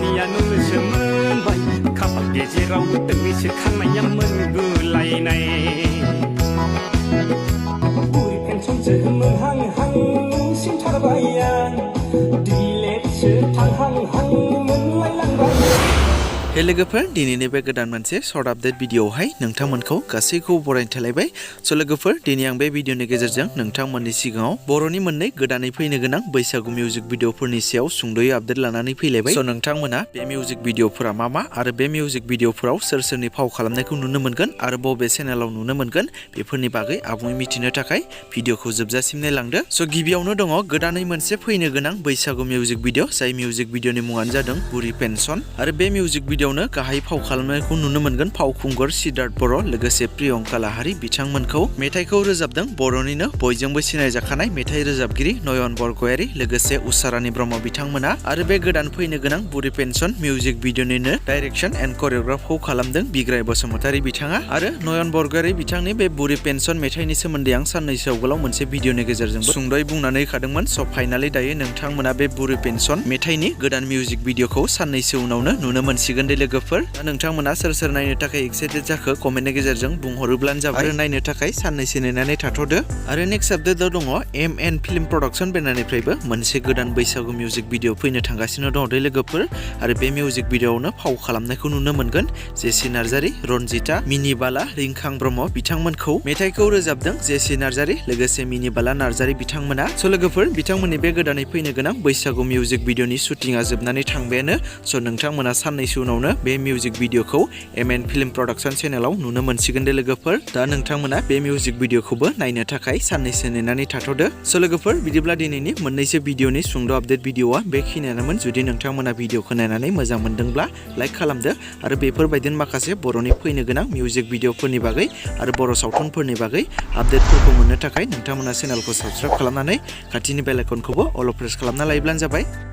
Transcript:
खानिया नुनोसो मोनबाय खाफाल गेजेराव दोंनैसो खांनाया मोनगुलायनाय बुरि पेन्सनसो मोनहांहां सिनथारबाय आं दिलेटसो थांहांहां मोनलायलांबाय हे लोगोफोर दिनैनि बे गोदान मोनसे सर्ट आपडेट भिडिअआवहाय नोंथांमोनखौ गासैखौबो बरायनो थालायबाय स' लोगोफोर दिनै आं बे भिडिअनि गेजेरजों नोंथांमोननि सिगाङाव बर'नि मोननै गोदानै फैनो गोनां बैसागु मिउजिक भिडिअफोरनि सायाव सुंद'यै आपडेट लानानै फैलायबाय स' नोंथांमोना बे मिउजिक भिडिअफोरा मा आरो बे मिउजिक भिडिअफोराव सोर सोरनि फाव खालामनायखौ नुनो मोनगोन आरो बबे चेनेलाव नुनो मोनगोन बेफोरनि बागै आबुङै मिथिनो थाखाय भिडिअखौ जोबजासिम नायलांदो स' गिबियावनो दङ गोदानै मोनसे फैनो गोनां बैसागु मिउजिक भिडिअ जाय मिउजिक भिडिअनि मुङानो जादों बुरि पेन्सन आरो बे मिउजिक भिडिअआवनो गाहाय फाव खालामनायखौ नुनो मोनगोन फावखुंगुर सिद्धार्थ बर' लोगोसे प्रियंका लाहारी बिथांमोनखौ मेथाइखौ रोजाबदों बर'निनो बयजोंबो सिनायजाखानाय मेथाइ रोजाबगिरि नयन बरगयारी लोगोसे उसारानि ब्रह्म बिथांमोना आरो बे गोदान फैनो गोनां बुरि पेन्सन मिउजिक भिडिअनिनो डाइरेक्सन एन्ड करिय'ग्राफखौ खालामदों बिग्राय बसुमतारी बिथाङा आरो नयन बरगयारी बिथांनि बे बुरि पेन्सन मेथाइनि सोमोन्दै आं साननैसो आवगोलाव मोनसे भिडिअनि गेजेरजों सुंद'यै बुंनानै होखादोंमोन स' फाइनालि दायो नोंथांमोना बे बुरि पेन्सन मेथाइनि गोदान मिउजिक भिडिअखौ साननैसो उनावनो नुनो मोनसिगोन दे लोगोफोर दा नोंथांमोना सोर सोर नायनो थाखाय एक्साइटेड जाखो कमेन्टनि गेजेरजों बुंहरोब्लानो जाबाय आरो नायनो थाखाय साननैसो नेनानै थाथ'दो आरो नेक्स्ट आपडेटआव दङ एम फिल्म प्रडाक्सन बेनारनिफ्रायबो मोनसे गोदान बैसागु मिउजिक भिडिअ फैनो थांगासिनो दङ दे लोगोफोर आरो बे मिउजिक भिडिअआवनो फाव खालामनायखौ नुनो मोनगोन जेसि नार्जारी रनजिता मिनिबाला रिंखां ब्रह्म बिथांमोनखौ मेथाइखौ रोजाबदों जेसि नार्जारी लोगोसे मिनिबाला नार्जारी बिथांमोना स' लोगोफोर बिथांमोननि बे गोदानै फैनो गोनां बैसागु मिउजिक भिडिअनि शुटिंआ जोबनानै थांबायानो स' नोंथांमोना साननैसो उनावनो बे मिउजिक भिडिअखौ फिल्म प्रडाक्सन चेनेलाव नुनो मोनसिगोन दे लोगोफोर दा नोंथांमोना बे मिउजिक भिडिअखौबो नायनो थाखाय साननैसो नेनानै थाथ'दो स' लोगोफोर बिदिब्ला दिनैनि मोननैसो भिडिअनि सुंद' आपडेट भिडिअआ बेखिनियानोमोन जुदि नोंथांमोना भिडिअखौ नायनानै मोजां मोनदोंब्ला लाइक खालामदो आरो बेफोरबायदिनो माखासे बर'नि फैनो गोनां मिउजिक भिडिअफोरनि बागै आरो बर' सावथुनफोरनि बागै आपडेटफोरखौ मोननो थाखाय नोंथांमोना चेनेलखौ साबस्क्राइब खालामनानै खाथिनि बेल आइकनखौबो अल प्रेस खालामना लायोब्लानो जाबाय